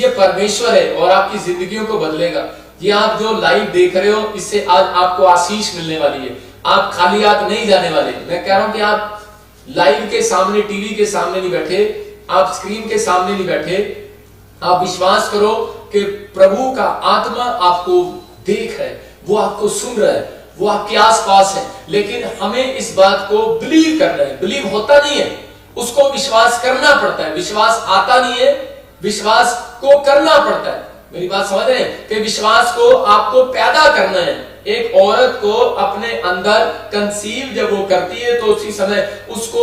ये परमेश्वर है और आपकी जिंदगियों को बदलेगा। ये आप जो लाइव देख रहे हो, इससे आज आपको आशीष मिलने वाली है। आप खाली हाथ नहीं जाने वाले। मैं कह रहा हूं कि आप लाइव के सामने, टीवी के सामने नहीं बैठे, आप स्क्रीन के सामने नहीं बैठे, आप विश्वास करो कि प्रभु का आत्मा आपको देख रहा है, वो आपको सुन रहा है, वो आपके आसपास है। लेकिन हमें इस बात को बिलीव करना है। बिलीव होता नहीं है, उसको विश्वास करना पड़ता है। विश्वास आता नहीं है, विश्वास को करना पड़ता है। मेरी बात समझ रहे हैं कि विश्वास को आपको पैदा करना है। एक औरत को अपने अंदर कंसीव जब वो करती है तो उसी समय उसको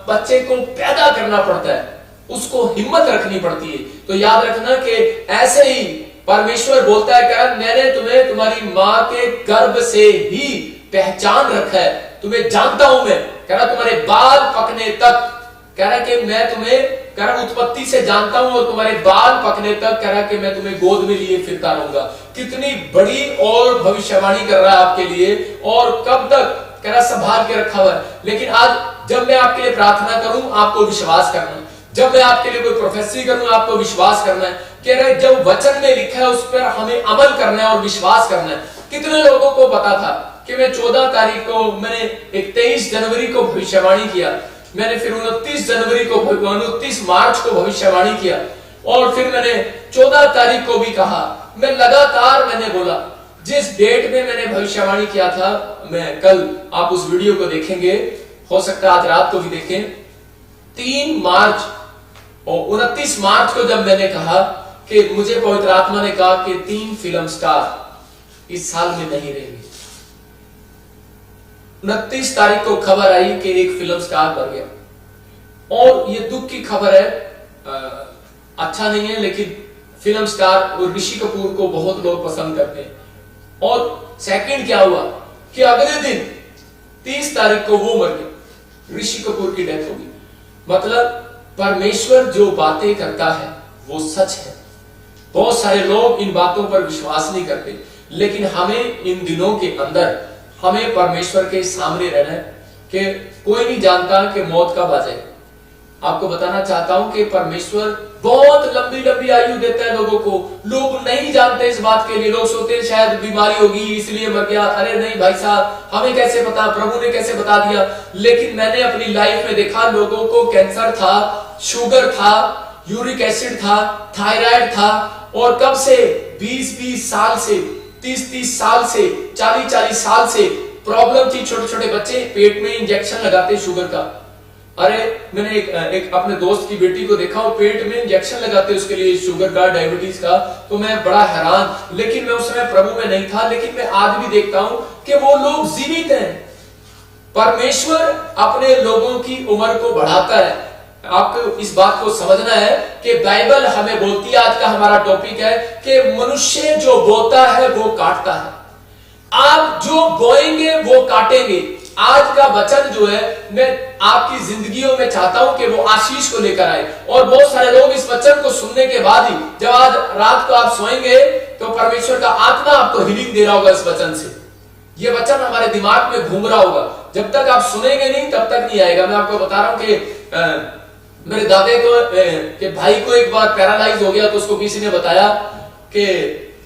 बच्चे को पैदा करना पड़ता है, उसको हिम्मत रखनी पड़ती है। तो याद रखना कि ऐसे ही परमेश्वर बोलता है कि मैंने तुम्हें तुम्हारी मां के गर्भ से ही पहचान रखा है, तुम्हें जानता हूं मैं। कह रहा तुम्हारे बाल पकने तक, कह रहा कि मैं तुम्हें कह रहा उत्पत्ति से जानता हूं और तुम्हारे बाल पकने तक कह रहा कि मैं तुम्हें गोद में लिए फिरता रहूंगा। कितनी बड़ी और भविष्यवाणी कर रहा है आपके लिए, और कब तक कह रहा संभाल के रखा हुआ है। लेकिन आज जब मैं आपके लिए प्रार्थना करूं, आपको विश्वास करना है। जब मैं आपके लिए कोई प्रोफेसी करूं, आपको विश्वास करना है। कह रहे जब वचन में लिखा है उस पर हमें अमल करना है और विश्वास करना है। कितने लोगों को पता था कि मैं 14 तारीख को, मैंने 23 जनवरी को भविष्यवाणी किया, मैंने फिर 29 जनवरी को, 29 मार्च को भविष्यवाणी किया, और फिर मैंने 14 तारीख को भी कहा। मैं लगातार मैंने बोला, जिस डेट में मैंने भविष्यवाणी किया था, मैं कल आप उस वीडियो को देखेंगे, हो सकता है आज रात को भी देखें। 3 मार्च और 29 मार्च को जब मैंने कहा कि मुझे पवित्र आत्मा ने कहा कि 3 फिल्म स्टार इस साल में नहीं रहेंगे। 29 तारीख को खबर आई कि एक फिल्म स्टार मर गया, और ये दुख की खबर है, अच्छा नहीं है, लेकिन फिल्म स्टार और ऋषि कपूर को बहुत लोग पसंद करते हैं। और सेकंड क्या हुआ कि अगले दिन 30 तारीख को वो मर गया, ऋषि कपूर की डेथ होगी। मतलब परमेश्वर जो बातें करता है वो सच है। बहुत सारे लोग इन बातों पर विश्वास नहीं करते, लेकिन हमें इन दिनों के अंदर हमें परमेश्वर के सामने रहना है कि कोई नहीं जानता कि मौत कब आ जाए। आपको बताना चाहता हूं कि परमेश्वर बहुत लंबी लंबी आयु देता है लोगों को। लोग नहीं जानते इस बात के लिए, लोग सोचते हैं शायद बीमारी होगी इसलिए मर गया। अरे नहीं भाई साहब, हमें कैसे पता, प्रभु ने कैसे बता दिया। लेकिन मैंने अपनी लाइफ में देखा लोगों को कैंसर था, शुगर था, यूरिक एसिड था, थायराइड था, और कब से 20-20 साल से, 30-30 साल से, 40-40 साल से प्रॉब्लम थी। छोटे छोटे बच्चे पेट में इंजेक्शन लगाते शुगर का। अरे मैंने एक अपने दोस्त की बेटी को देखा, वो पेट में इंजेक्शन लगाते उसके लिए शुगर का, डायबिटीज का। तो मैं बड़ा हैरान, लेकिन मैं उस समय प्रभु में नहीं था। लेकिन मैं आज भी देखता हूं कि वो लोग जीवित हैं। परमेश्वर अपने लोगों की उम्र को बढ़ाता है। आपको इस बात को समझना है कि बाइबल हमें बोलती है, आज का हमारा टॉपिक है कि मनुष्य जो बोता है वो काटता है। आप जो बोएंगे वो काटेंगे। आज का वचन जो है, मैं आपकी जिंदगियों में चाहता हूं कि वो आशीष को लेकर आए। और बहुत सारे लोग इस वचन को सुनने के बाद ही, जब आज रात को आप सोएंगे तो परमेश्वर का आत्मा आपको हीलिंग दे रहा होगा इस वचन से। ये वचन हमारे दिमाग में घूम रहा होगा। जब तक आप सुनेंगे नहीं तब तक नहीं आएगा। मैं आपको बता रहा हूं कि मेरे दादे को के भाई को एक बार पैरालाइज हो गया, तो उसको किसी ने बताया कि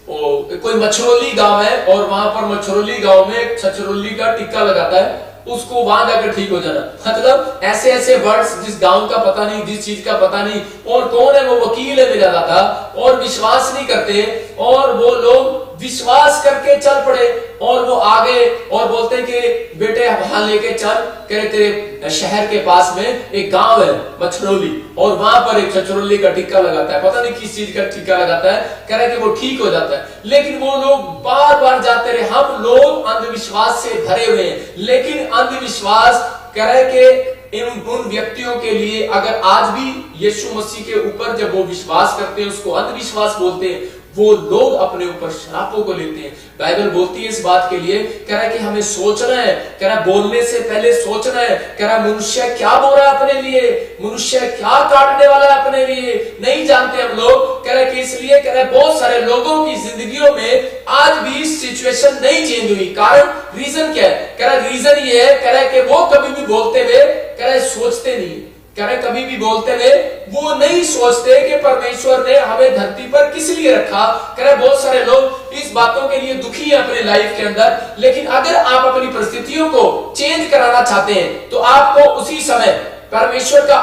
कोई मछरौली गांव है, और वहां पर मछरौली गांव में छछरौली का टिक्का लगाता है, उसको वहां जाकर ठीक हो जाना। मतलब ऐसे ऐसे वर्ड्स, जिस गांव का पता नहीं, जिस चीज का पता नहीं, और कौन है वो वकील है मेरा दादा, और विश्वास नहीं करते, और वो लोग विश्वास करके चल पड़े, और वो आगे और बोलते कि बेटे वहां लेके चल, कह रहे तेरे शहर के पास में एक गांव है मछरौली, और वहां पर एक छछरौली का टिक्का लगाता है, पता नहीं किस चीज का टिक्का लगाता है, कह रहे कि वो ठीक हो जाता है। लेकिन वो लोग बार बार जाते रहे। हम लोग अंधविश्वास से भरे हुए हैं, लेकिन अंधविश्वास कह रहे कि उन व्यक्तियों के लिए, अगर आज भी यीशु मसीह के ऊपर जब वो विश्वास करते हैं उसको अंधविश्वास बोलते हैं, वो लोग अपने ऊपर श्रापों को लेते हैं। बाइबल बोलती है इस बात के लिए, कह रहा है कि हमें सोचना है, कह रहा बोलने से पहले सोचना है। कह रहा मनुष्य क्या बोल रहा है अपने लिए, मनुष्य क्या काटने वाला है अपने लिए, नहीं जानते हम लोग। कह रहा है कि इसलिए कह रहा है बहुत सारे लोगों की जिंदगियों में आज भी सिचुएशन नहीं चेंज हुई। कारण रीजन क्या है? कह रहा रीजन ये है, कह रहा है कि वो कभी भी बोलते हुए कह रहा है सोचते नहीं। कह रहे कभी भी बोलते हुए वो नहीं सोचते कि परमेश्वर ने हमें धरती पर किस लिए रखा। कह रहे बहुत सारे लोग इस बातों के लिए दुखी हैं अपने लाइफ के अंदर, लेकिन अगर आप अपनी परिस्थितियों को चेंज कराना चाहते हैं तो आपको उसी समय परमेश्वर का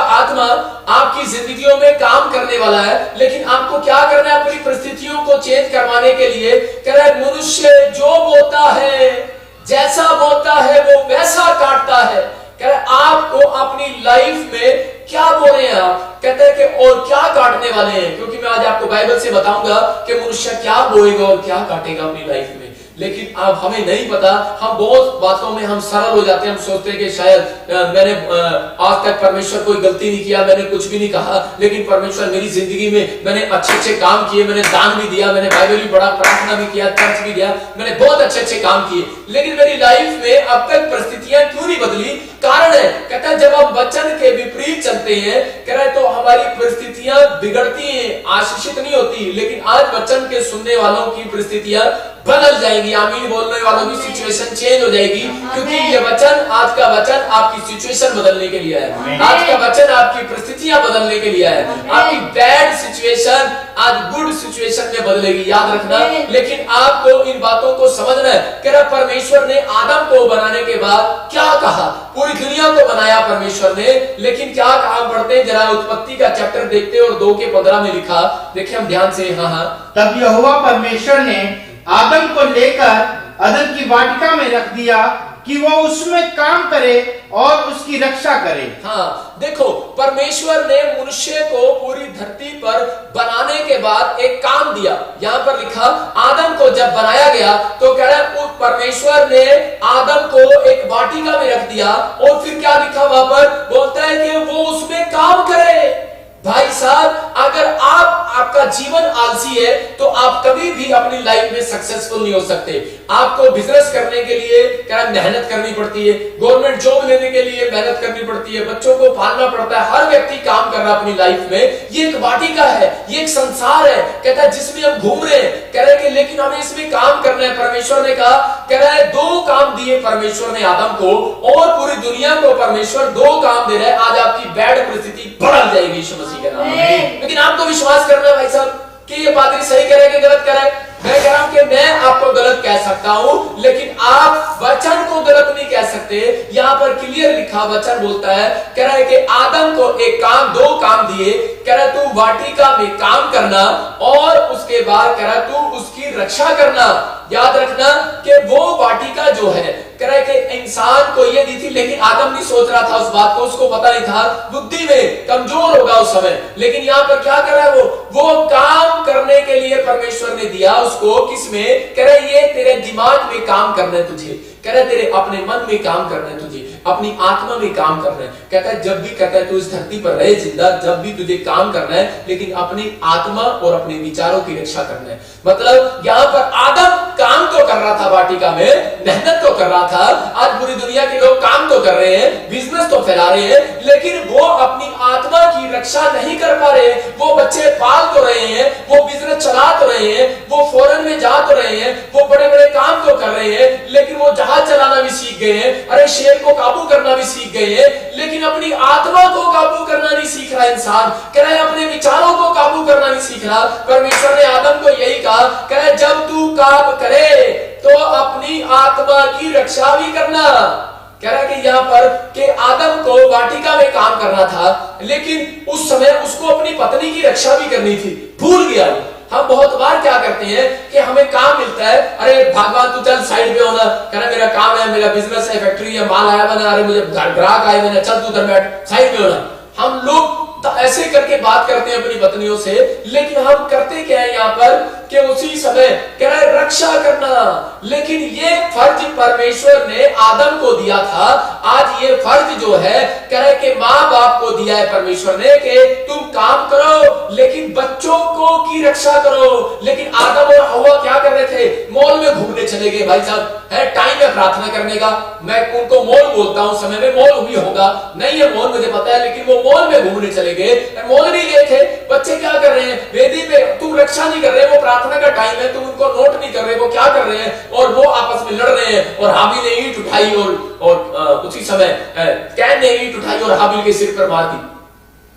आत्मा आपकी जिंदगियों में काम करने वाला है। लेकिन आपको क्या करना है अपनी परिस्थितियों को चेंज करवाने के लिए। कह रहा है मनुष्य जो बोता है, जैसा बोता है वो वैसा काटता है। कह रहा है आपको अपनी लाइफ में क्या बोले हैं आप, कहते हैं कि और क्या काटने वाले हैं, क्योंकि मैं आज आपको बाइबल से बताऊंगा कि मनुष्य क्या बोएगा और क्या काटेगा अपनी लाइफ में। लेकिन अब हमें नहीं पता, हम बहुत बातों में हम सरल हो जाते हैं। हम सोचते हैं कि शायद मैंने आज तक परमेश्वर कोई गलती नहीं किया, मैंने कुछ भी नहीं कहा, लेकिन परमेश्वर मेरी जिंदगी में मैंने अच्छे काम किए, मैंने दान भी दिया, मैंने बाइबल भी पढ़ा, प्रार्थना भी किया, चर्च भी गया, मैंने बहुत अच्छे काम किए, लेकिन मेरी लाइफ में अब तक परिस्थितियां क्यों नहीं बदली। कारण है, कहता है जब हम वचन के विपरीत चलते हैं, कह रहे तो हमारी परिस्थितियां बिगड़ती हैं, आशीषित नहीं होती। लेकिन आज वचन के सुनने वालों की परिस्थितियां बदल जाएंगी, आमीन बोलने वालों की सिचुएशन चेंज हो जाएगी, क्योंकि ये वचन, आज का वचन आपकी सिचुएशन बदलने के लिए है। आज का वचन आपकी परिस्थितियां बदलने के लिए है। आपकी बैड सिचुएशन आज गुड सिचुएशन में बदलेगी, याद रखना। लेकिन आपको इन बातों को समझना है। कह रहा परमेश्वर ने आदम को बनाने के बाद क्या कहा, पूरी दुनिया को बनाया परमेश्वर ने, लेकिन क्या कहा पढ़ते हैं जरा, उत्पत्ति का चैप्टर देखते और 2:15 में लिखा, देखिए हम ध्यान से। हाँ, तब यहोवा परमेश्वर ने आदम को लेकर अदन की वाटिका में रख दिया कि वो उसमें काम करे और उसकी रक्षा करे। हाँ, देखो परमेश्वर ने मनुष्य को पूरी धरती पर बनाने के बाद एक काम दिया। यहाँ पर लिखा आदम को जब बनाया गया तो कह रहा है परमेश्वर ने आदम को एक वाटिका में रख दिया, और फिर क्या लिखा वहां पर, बोलता है कि वो उसमें काम करे। भाई साहब, अगर आपका जीवन आलसी है तो आप कभी भी अपनी लाइफ में सक्सेसफुल नहीं हो सकते। आपको बिजनेस करने के लिए क्या मेहनत करनी पड़ती है, गवर्नमेंट जॉब लेने के लिए मेहनत करनी पड़ती है, बच्चों को पालना पड़ता है, हर व्यक्ति काम कर रहा है अपनी लाइफ में। ये एक वाटिका है, ये एक संसार है, कहता है जिसमें हम घूम रहे हैं। कह रहे कि लेकिन हमें इसमें काम करना है। परमेश्वर ने कहा, कह रहा है 2 काम दिए परमेश्वर ने आदम को, और पूरी दुनिया को परमेश्वर 2 काम दे रहा है। आज आपकी बैड परिस्थिति बदल जाएगी यीशु मसीह के नाम में। लेकिन आपको विश्वास करना है भाई साहब कि ये पादरी सही करे कि गलत करे। मैं कह रहा हूं कि मैं आपको गलत कह सकता हूं, लेकिन आप वचन को गलत नहीं कह सकते। यहां पर क्लियर लिखा वचन बोलता है, कह रहा है कि आदम को 2 काम दिए। कह रहा तू वाटिका में काम करना, और उसके बाद कह रहा तू उसकी रक्षा करना। याद रखना कि वो वाटिका जो है, कह रहा है कि इंसान को ये दी थी, लेकिन आदम नहीं सोच रहा था उस बात को, उसको पता नहीं था, बुद्धि में कमजोर होगा उस समय। लेकिन यहाँ पर क्या कर रहा है, वो काम करने के लिए परमेश्वर ने दिया उसको। किसमें, कह रहा है ये तेरे दिमाग में काम करना है तुझे, कह रहा है तेरे अपने मन में काम करना है तुझे, अपनी आत्मा में काम करना है। कहता है जब भी, कहता है तू इस धरती पर रहे जिंदा, जब भी तुझे काम करना है, लेकिन अपनी आत्मा और अपने विचारों की रक्षा करना है। मतलब यहाँ पर आदम काम तो कर रहा था वाटिका में, मेहनत तो कर रहा था। आज पूरी दुनिया के लोग काम तो कर रहे हैं, बिजनेस तो फैला रहे हैं, लेकिन वो अपनी आत्मा की रक्षा नहीं कर पा रहे। वो बच्चे पाल तो रहे हैं, वो बिजनेस चला तो रहे हैं, वो फॉरेन में जा तो रहे हैं, वो बड़े बड़े काम तो कर रहे हैं, लेकिन वो जहाज चलाना भी सीख गए हैं, अरे शेर को काबू करना भी सीख गए हैं, लेकिन अपनी आत्मा को काबू करना नहीं सीख रहा इंसान। कह रहा है अपने विचारों को काबू करना नहीं सीख रहा। परमेश्वर ने आदम को यही कहा, कह रहा है जब तू काम करे तो अपनी आत्मा की रक्षा भी करना। कह रहा है कि यहाँ पर कि आदम को वाटिका में काम करना था, लेकिन उस समय उसको अपनी पत्नी की रक्षा भी करनी थी, भूल गया। हम बहुत बार क्या करते हैं कि हमें काम मिलता है, अरे भगवान तू चल साइड पे होना, कह रहा मेरा काम है, मेरा बिजनेस है, फैक्ट्री है, माल आया बना, अरे मुझे ग्राहक आए मैंने, चल तू उधर बैठ, साइड पे होना। हम लोग ऐसे करके बात करते हैं अपनी पत्नियों से, लेकिन हम करते क्या है यहाँ पर कि उसी समय कह रहा है रक्षा करना। लेकिन ये फर्ज परमेश्वर ने आदम को दिया था। आज ये फर्ज जो है, कह रहा है कि माँ बाप को दिया है परमेश्वर ने कि तुम काम करो, लेकिन बच्चों को की रक्षा करो। लेकिन आदम और हव्वा क्या कर रहे थे? मॉल में घूमने चले गए। भाई साहब, है टाइम है प्रार्थना करने का, मैं उनको मॉल बोलता हूं, समय में मॉल भी होगा, नहीं है मॉल मुझे पता है, लेकिन वो मॉल में घूमने चले गए। मॉल नहीं गए थे, बच्चे क्या कर रहे हैं? वेदी पे तुम रक्षा नहीं कर रहे, वो प्रार्थना का टाइम है, तुम उनको नोट नहीं कर रहे, वो क्या कर रहे हैं? और वो आपस में लड़ रहे हैं, और हाबिल ने ईंट उठाई और उसी समय कैन ने ईंट उठाई और हाबिल के सिर पर मार दी,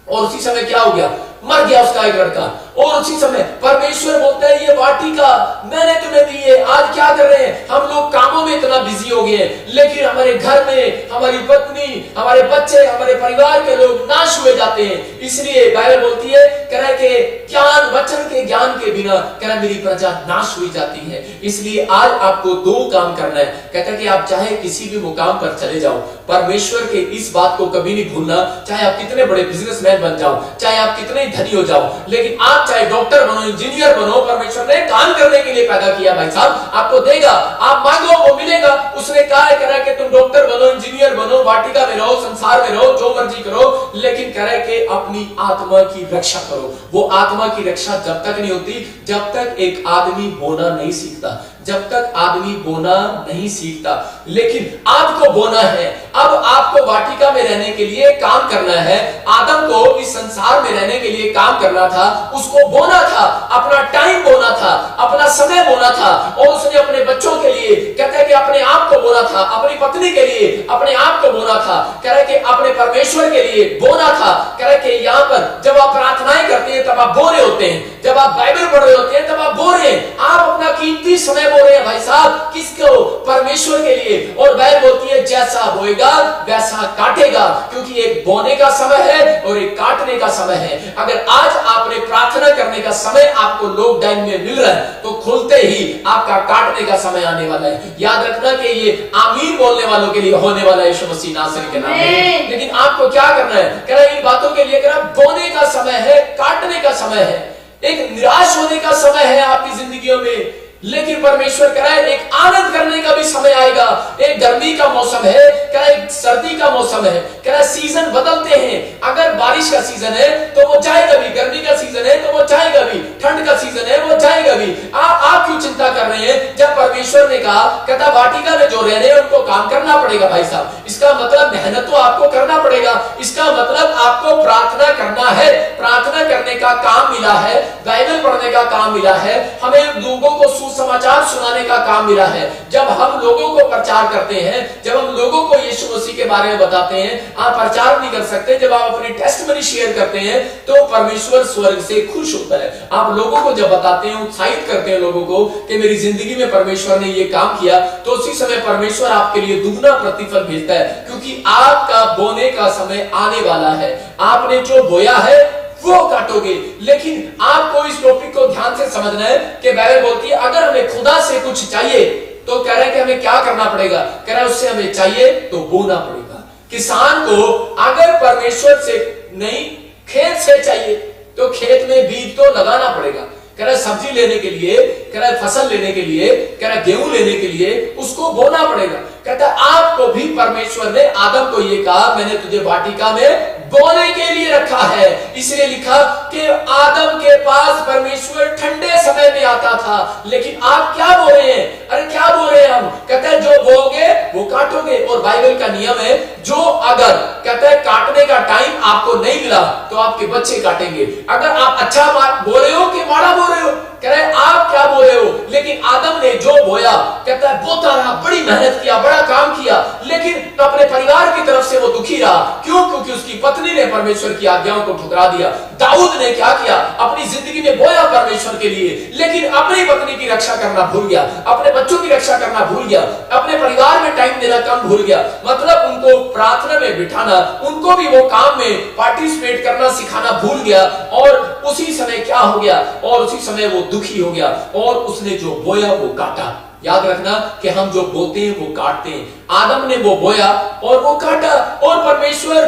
और उसी समय क्या हो गया? मर गया उसका एक लड़का। और उसी समय परमेश्वर बोलता है, ये वाटिका मैंने तुम्हें दी है। आज क्या कर रहे हैं हम लोग? कामों में इतना बिजी हो गए हैं, लेकिन हमारे घर में हमारी पत्नी, हमारे बच्चे, हमारे परिवार के लोग नाश हुए जाते हैं। इसलिए बाइबल बोलती है, कह रहा है कि ज्ञान, वचन के ज्ञान के बिना कह रहा मेरी प्रजा नाश हुई जाती है। इसलिए आज आपको दो काम करना है। कहता है कि आप चाहे किसी भी मुकाम पर चले जाओ, परमेश्वर के इस बात को कभी नहीं भूलना। चाहे आप कितने बड़े बिजनेसमैन बन जाओ, चाहे आप कितने धनी हो जाओ, लेकिन आप चाहे डॉक्टर बनो, इंजीनियर बनो, परमेश्वर ने काम करने के लिए पैदा किया। भाई साहब, आपको देगा, आप मांगो वो मिलेगा। उसने कहा है, कह रहा है कि तुम डॉक्टर बनो, इंजीनियर बनो, वाटिका में रहो, संसार में रहो, जो मर्जी करो, लेकिन कह रहा है कि अपनी आत्मा की रक्षा करो। वो आत्मा की रक्षा जब तक नहीं होती, जब तक एक आदमी बोना नहीं सीखता, जब तक आदमी बोना नहीं सीखता। लेकिन आपको बोना है। अब आपको वाटिका में रहने के लिए काम करना है। आदम को इस संसार में रहने के लिए काम करना था, उसको बोना था, अपना टाइम बोना था, अपना समय बोना था। और उसने अपने बच्चों के लिए, कहता है कि अपने आप को बोना था, अपनी पत्नी के लिए अपने आप को बोना था, कह रहा है कि अपने परमेश्वर के लिए बोना था। कह रहा है कि यहाँ पर जब आप प्रार्थनाएं करते हैं तब आप बो रहे होते हैं, जब आप बाइबल पढ़ रहे होते हैं तब आप बो रहे हैं, आप अपना कीमती समय बो रहे हैं। भाई साहब, किसको? परमेश्वर के लिए। और बाइबल बोलती है, जैसा बोएगा वैसा काटेगा, क्योंकि एक बोने का समय है और एक काटने का समय है। अगर आज आपने प्रार्थना करने का समय आपको लॉकडाउन में मिल रहा है, तो खुलते ही आपका काटने का समय आने वाला है। याद रखना कि ये आमीन बोलने वालों के लिए होने वाला है, यीशु मसीह नासरी के नाम में। लेकिन आपको क्या करना है? कह रहा है इन बातों के लिए, कह रहा बोने का समय है, काटने का समय है, एक निराश होने का समय है आपकी जिंदगियों में। लेकिन परमेश्वर कह रहा है एक आनंद करने का भी समय आएगा। एक गर्मी का मौसम है, कह रहा है एक सर्दी का मौसम है, कह रहा है सीजन बदलते हैं। अगर बारिश का सीजन है तो वो जाएगा भी, गर्मी का सीजन है तो वो जाएगा भी, ठंड का सीजन है वो जाएगा भी। आप क्यों चिंता कर रहे हैं? जब परमेश्वर ने कहा, कहता वाटिका में जो रह रहे हैं उनको काम करना पड़ेगा। भाई साहब, इसका मतलब मेहनत तो आपको करना पड़ेगा, इसका मतलब आपको प्रार्थना करना है। प्रार्थना करने का काम मिला है, बाइबल पढ़ने का काम मिला है, हमें लोगों को समाचार सुनाने का काम मिला है। जब हम लोगों को प्रचार करते हैं, जब हम लोगों को यीशु मसीह के बारे में बताते हैं, आप प्रचार नहीं कर सकते। जब आप अपनी टेस्टमनी शेयर करते हैं तो परमेश्वर स्वर्ग से खुश होता है। आप लोगों को जब बताते हैं, उत्साहित करते हैं लोगों को कि मेरी जिंदगी में परमेश्वर ने ये काम किया, तो उसी समय परमेश्वर आपके लिए दुगना प्रतिफल भेजता है, क्योंकि आपका बोने का समय आने वाला है। आपने जो बोया है वो काटोगे। लेकिन आपको इस टॉपिक को ध्यान से समझना है कि बाइबल बोलती है अगर हमें खुदा से कुछ चाहिए तो कह रहा है कि हमें क्या करना पड़ेगा? कह रहा है उससे हमें चाहिए तो बोना पड़ेगा। किसान को अगर परमेश्वर से नहीं, खेत से चाहिए तो खेत में बीज तो लगाना पड़ेगा। कह रहा है सब्जी लेने के लिए, कह रहा है फसल लेने के लिए, कह रहा है गेहूं लेने के लिए उसको बोना पड़ेगा। कहता है आपको भी परमेश्वर ने आदम को ये कहा, मैंने तुझे वाटिका में बोने के लिए रखा है। इसलिए लिखा कि आदम के पास परमेश्वर ठंडे समय में आता था। लेकिन आप क्या बोल रहे हैं? अरे क्या बोल रहे हैं हम? कहते हैं जो बोओगे वो काटोगे। और बाइबल का नियम है, जो अगर कहते हैं काटने का टाइम आपको नहीं मिला तो आपके बच्चे काटेंगे। अगर आप अच्छा बोल रहे हो कि माड़ा बोल रहे हो, कह रहे हैं आप क्या बोल रहे हो? लेकिन आदम ने जो बोया, कहता है बोता रहा, बड़ी मेहनत किया, बड़ा काम किया, लेकिन अपने परिवार की तरफ से वो दुखी रहा। क्यों? क्योंकि उसकी पत्नी ने परमेश्वर की आज्ञाओं को ठुकरा दिया। दाऊद ने क्या किया? अपनी जिंदगी में बोया परमेश्वर के लिए, लेकिन अपनी पत्नी की रक्षा करना भूल गया, अपने बच्चों की रक्षा करना भूल गया, अपने परिवार में टाइम देना कम भूल गया। मतलब उनको प्रार्थना में बिठाना, उनको भी वो काम में पार्टिसिपेट करना सिखाना भूल गया। और उसी समय क्या हो गया? और उसी समय वो दुखी हो गया और उसने जो बोया वो काटा। याद रखना कि हम जो बोते हैं वो काटते हैं। आदम ने वो बोया और वो काटा। और परमेश्वर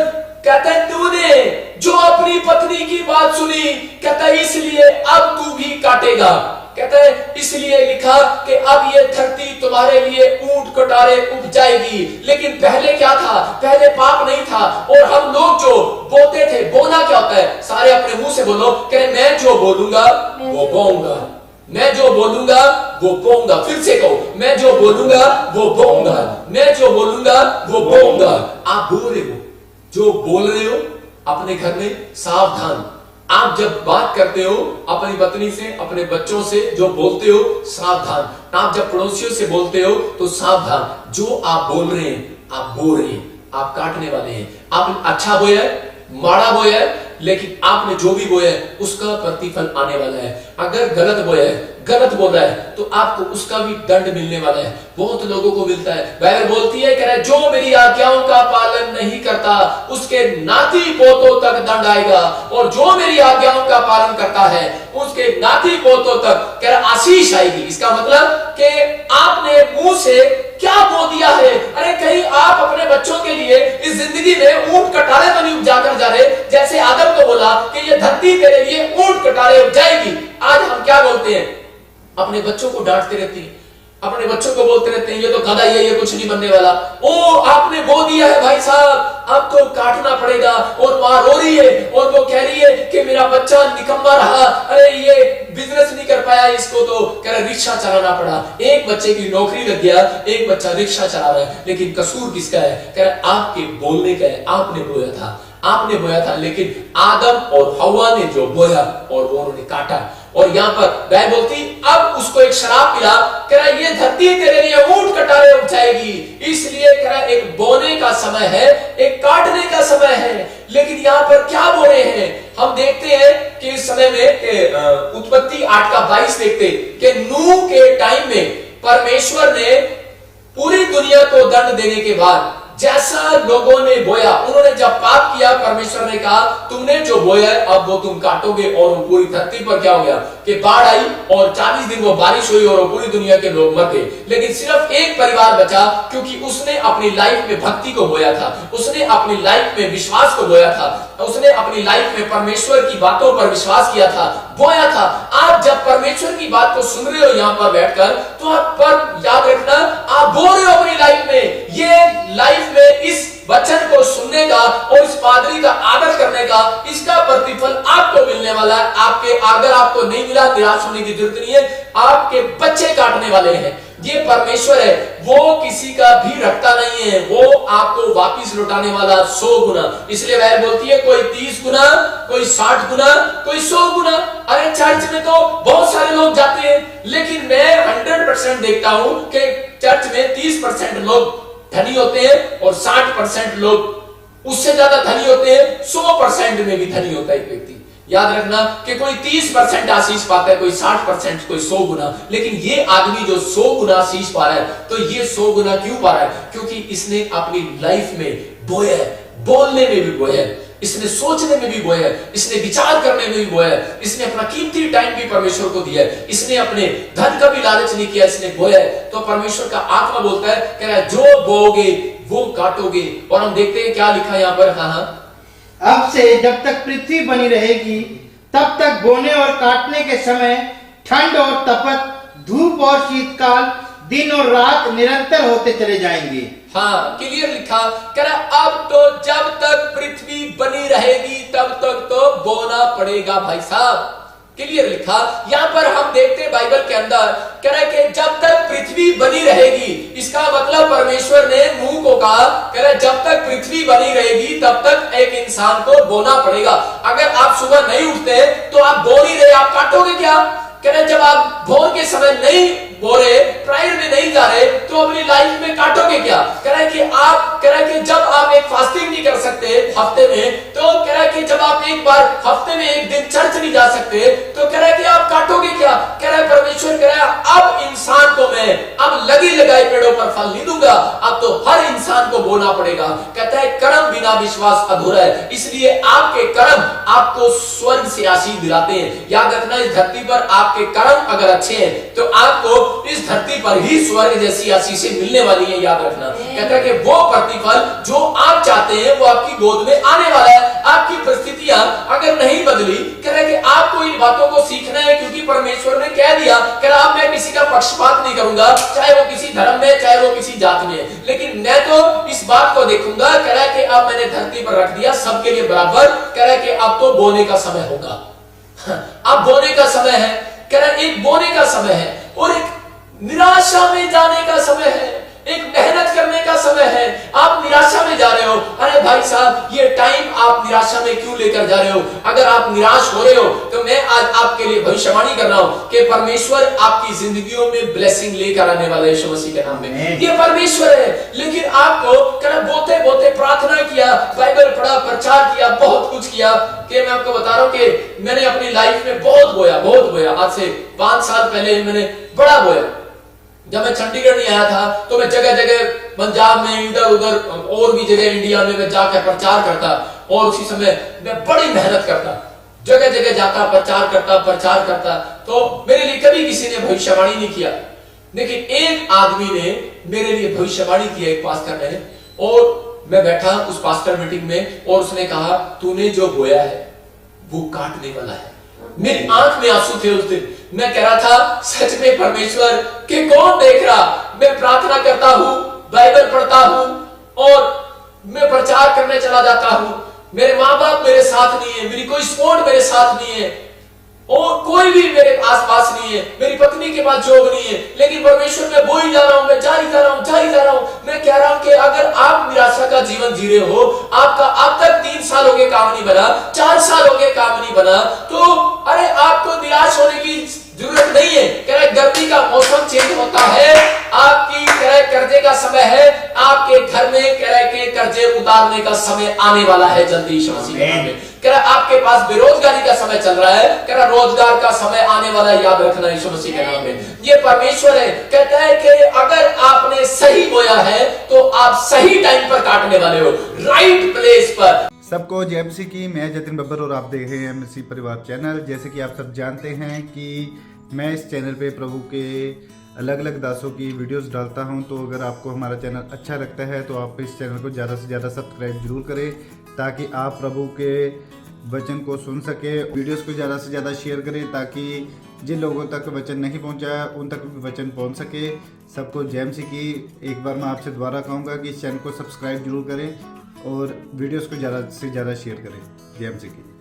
कहता है तूने जो अपनी पत्नी की बात सुनी, कहता है इसलिए अब तू भी काटेगा। कहता है इसलिए लिखा कि अब ये धरती तुम्हारे लिए ऊंट कटारे उग जाएगी। लेकिन पहले क्या था? पहले पाप नहीं था। और हम लोग जो बोते थे। बोना क्या होता है? सारे अपने मुंह से बोलो, कह रहे मैं जो बोलूंगा वो बोऊंगा, मैं जो बोलूंगा वो बोऊंगा। फिर से कहो, मैं जो बोलूंगा वो बोऊंगा, मैं जो बोलूंगा वो बोऊंगा। आप बोल रहे हो, जो बोल रहे हो अपने घर में सावधान। आप जब बात करते हो अपनी पत्नी से, अपने बच्चों से, जो बोलते हो सावधान। आप जब पड़ोसियों से बोलते हो तो सावधान। जो आप बोल रहे हैं, आप बो रहे हैं, आप काटने वाले हैं। आपने अच्छा बोया है, माड़ा बोया है, लेकिन आपने जो भी बोया है उसका प्रतिफल आने वाला है। अगर गलत बोया है, गलत बोला है, तो आपको उसका भी दंड मिलने वाला है। बहुत लोगों को मिलता है। बाइबल बोलती है, कह रहा है, जो मेरी आज्ञाओं का पालन नहीं करता उसके नाती पोतों तक दंड आएगा, और जो मेरी आज्ञाओं का पालन करता है उसके नाती पोतों तक, कह रहा, आशीष आएगी। इसका मतलब कि आपने मुंह से क्या बो दिया है। अरे कहीं आप अपने बच्चों के लिए इस जिंदगी में ऊंट कटारे तो नहीं उपजाकर जा रहे, जैसे आदम को बोला कि ये धरती तेरे लिए ऊंट कटारे उपजाएगी। आज हम क्या बोलते हैं? अपने बच्चों को डांटते रहते हैं, अपने बच्चों को बोलते रहते हैं, ये तो गधा ही है, ये कुछ नहीं बनने वाला। ओ आपने बो दिया है भाई साहब, अब तो काटना पड़ेगा। और वहां रो रही है और वो कह रही है कि मेरा बच्चा निकम्मा रहा, अरे ये बिजनेस नहीं कर पाया, इसको तो कह रहा रिक्शा चलाना पड़ा। एक बच्चे की नौकरी लग गया, एक बच्चा रिक्शा चला रहा है, लेकिन कसूर किसका है? कह रहा आपके बोलने का है। आपने बोया था, आपने बोया था, लेकिन आदम और हव्वा ने जो बोया और वो उन्होंने काटा। और यहां पर वह बोलती, अब उसको एक शराब पिला, कह रहा ये धरती तेरे लिए ऊंट कटारे उग जाएगी। इसलिए कह रहा एक बोने का समय है, एक काटने का समय है। लेकिन यहां पर क्या बो रहे हैं? हम देखते हैं कि इस समय में उत्पत्ति 8:22 देखते कि नूह के टाइम में परमेश्वर ने पूरी दुनिया को दंड देने के बाद जैसा लोगों ने बोया, उन्होंने जब पाप किया, परमेश्वर ने कहा तुमने जो बोया है अब वो तुम काटोगे। और वो पूरी धरती पर क्या हो गया कि बाढ़ आई और 40 दिन वो बारिश हुई और पूरी दुनिया के लोग मर गए। लेकिन सिर्फ एक परिवार बचा, क्योंकि उसने अपनी लाइफ में भक्ति को बोया था, उसने अपनी लाइफ में विश्वास को बोया था, उसने अपनी लाइफ में परमेश्वर की बातों पर विश्वास किया था, बोया था। आप जब परमेश्वर की बात को सुन रहे हो यहां पर बैठकर, तो आप पर याद रखना, आप बोल रहे हो अपनी लाइफ में। ये लाइफ में इस वचन को सुनने का और इस पादरी का आदर करने का, इसका प्रतिफल आपको मिलने वाला है। आपके अगर आपको नहीं मिला, निराश होने की जरूरत नहीं है। आपके बच्चे काटने वाले हैं। ये परमेश्वर है, वो किसी का भी रखता नहीं है, वो आपको वापिस लौटाने वाला 100 गुना। इसलिए वह बोलती है, कोई 30 गुना, कोई 60 गुना, कोई 100 गुना। अरे चर्च में तो बहुत सारे लोग जाते हैं, लेकिन मैं 100% देखता हूं कि चर्च में 30% लोग धनी होते हैं और 60% लोग उससे ज्यादा धनी होते हैं। 100% में भी धनी होता है एक व्यक्ति। याद रखना कि कोई 30% आशीष पाता है, कोई 60%, कोई 100 गुना। लेकिन ये आदमी जो 100 गुना आशीष पा रहा है, तो ये 100 गुना क्यों पा रहा है? क्योंकि इसने अपनी लाइफ में बोया है, बोलने में भी बोया है, इसने सोचने में भी बोया है, इसने विचार करने में भी बोया है, इसने अपना कीमती टाइम भी परमेश्वर को दिया है, इसने अपने धन का भी लालच नहीं किया, इसने बोया है। तो परमेश्वर का आत्मा बोलता है, कह रहा है जो बोओगे वो काटोगे। और हम देखते हैं क्या लिखा है यहाँ पर। हाँ, अब से जब तक पृथ्वी बनी रहेगी तब तक बोने और काटने के समय ठंड और तपत, धूप और शीतकाल, दिन और रात निरंतर होते चले जाएंगे। हाँ, क्लियर लिखा, कह रहा अब तो जब तक पृथ्वी बनी रहेगी तब तक तो बोना पड़ेगा भाई साहब। क्लियर लिखा। यहां पर हम देखते हैं बाइबल के अंदर, कह रहा है कि जब तक पृथ्वी बनी रहेगी, इसका मतलब परमेश्वर ने नूह को कहा, कह रहा है जब तक पृथ्वी बनी रहेगी तब तक एक इंसान को बोना पड़ेगा। अगर आप सुबह नहीं उठते तो आप बो नहीं रहे, आप काटोगे क्या? कह रहे जब आप भोर के समय नहीं बो रहे, प्रायर में नहीं जा रहे, तो अपनी लाइफ में काटोगे क्या? कह रहा है कि आप, कह रहा है कि जब आप एक फास्टिंग नहीं कर सकते हफ्ते में, तो कह रहा है कि जब आप एक बार हफ्ते में एक दिन चर्च नहीं जा सकते, तो कह रहा है कि आप काटोगे क्या? कह रहा है परमेश्वर कह रहा है अब इंसान को मैं अब लगी लगाई पेड़ों पर फल नहीं दूंगा, अब तो हर इंसान को बोना पड़ेगा। कहता है कर्म बिना विश्वास अधूरा है। इसलिए आपके कर्म आपको स्वर्ग से आशीष दिलाते हैं। याद रखना, इस धरती पर आपके कर्म अगर अच्छे हैं तो आपको इस धरती पर ही स्वर्ग जैसी आशीषें मिलने वाली है। याद रखना, कहता है कि वो प्रतिफल जो आप चाहते हैं वो आपकी गोद में आने वाला है। आपकी परिस्थिति रीतियां अगर नहीं बदली, कह रहे कि आपको इन बातों को सीखना है, क्योंकि परमेश्वर ने कह दिया, कह रहा अब मैं किसी का पक्षपात नहीं करूंगा, चाहे वो किसी धर्म में, चाहे वो किसी जात में है, लेकिन मैं तो इस बात को देखूंगा। कह रहा है कि अब मैंने धरती पर रख दिया सबके लिए बराबर। कह रहा है कि अब तो बोने का समय होगा, अब बोने का समय है। कह रहा है एक बोने का समय है और एक निराशा में जाने का समय है, एक मेहनत करने का समय है। आप निराशा में जा रहे हो, अरे भाई साहब ये टाइम आप निराशा में क्यों लेकर जा रहे हो? अगर आप निराश हो रहे हो तो मैं आज आपके लिए भविष्यवाणी कर रहा हूं कि परमेश्वर आपकी जिंदगियों में ब्लेसिंग लेकर आने वाला है यीशु मसीह के नाम में। ये परमेश्वर है, लेकिन आपको बोते बोते प्रार्थना किया, बाइबल पढ़ा, प्रचार किया, बहुत कुछ किया। कि मैं आपको बता रहा हूं कि मैंने अपनी लाइफ में बहुत बोया। आज से 5 साल पहले मैंने बड़ा बोया। जब मैं चंडीगढ़ नहीं आया था तो मैं जगह जगह पंजाब में, इधर उधर और भी जगह इंडिया में मैं जाकर प्रचार करता, और उसी समय मैं बड़ी मेहनत करता, जगह जगह जाता, प्रचार करता। तो मेरे लिए कभी किसी ने भविष्यवाणी नहीं किया, लेकिन एक आदमी ने मेरे लिए भविष्यवाणी किया, एक पास्टर ने। और मैं बैठा उस पास्टर मीटिंग में और उसने कहा तूने जो बोया है वो काटने वाला है। मेरी आंख में आंसू थे उस दिन। मैं कह रहा था सच में परमेश्वर के कौन देख रहा? मैं प्रार्थना करता हूं, बाइबल पढ़ता हूं और मैं प्रचार करने चला जाता हूं। मेरे माँ बाप मेरे साथ नहीं है, मेरी कोई सपोर्ट मेरे साथ नहीं है, और कोई भी मेरे आसपास नहीं है, मेरी पत्नी के पास जॉब नहीं है, लेकिन परमेश्वर मैं बोई जा रहा हूं, मैं जारी जा रहा हूं। मैं कह रहा हूं कि अगर आप निराशा का जीवन जी रहे हो, आपका अब तक 3 साल हो गए काम नहीं बना, 4 साल हो गए काम नहीं बना, तो अरे आपको निराश होने की जरूरत नहीं है। कह रहे गर्मी का मौसम चेंज होता है, आपकी कह रहे कर्जे का समय है, आपके घर में कह रहे के कर्जे उतारने का समय आने वाला है जल्दी यीशु मसीह के नाम में। कह रहा आपके पास बेरोजगारी का समय चल रहा है, कह रहा रोजगार का समय आने वाला है, याद रखना यीशु मसीह के नाम में। ये परमेश्वर है, कहता है कि अगर आपने सही बोया है तो आप सही टाइम पर काटने वाले हो, राइट प्लेस पर। सबको जय मसीह की। मैं जतिन बब्बर और आप देख रहे हैं मसीह परिवार चैनल। जैसे कि आप सब जानते हैं कि मैं इस चैनल पे प्रभु के अलग अलग दासों की वीडियोस डालता हूं, तो अगर आपको हमारा चैनल अच्छा लगता है तो आप इस चैनल को ज़्यादा से ज़्यादा सब्सक्राइब जरूर करें, ताकि आप प्रभु के वचन को सुन सके। वीडियोस को ज़्यादा से ज़्यादा शेयर करें, ताकि जिन लोगों तक वचन नहीं पहुंचा उन तक भी वचन पहुंच सके। सबको जय मसीह की। एक बार मैं आपसे दोबारा कहूँगा कि इस चैनल को सब्सक्राइब जरूर करें और वीडियोस को ज़्यादा से ज़्यादा शेयर करें। जय मसीह की।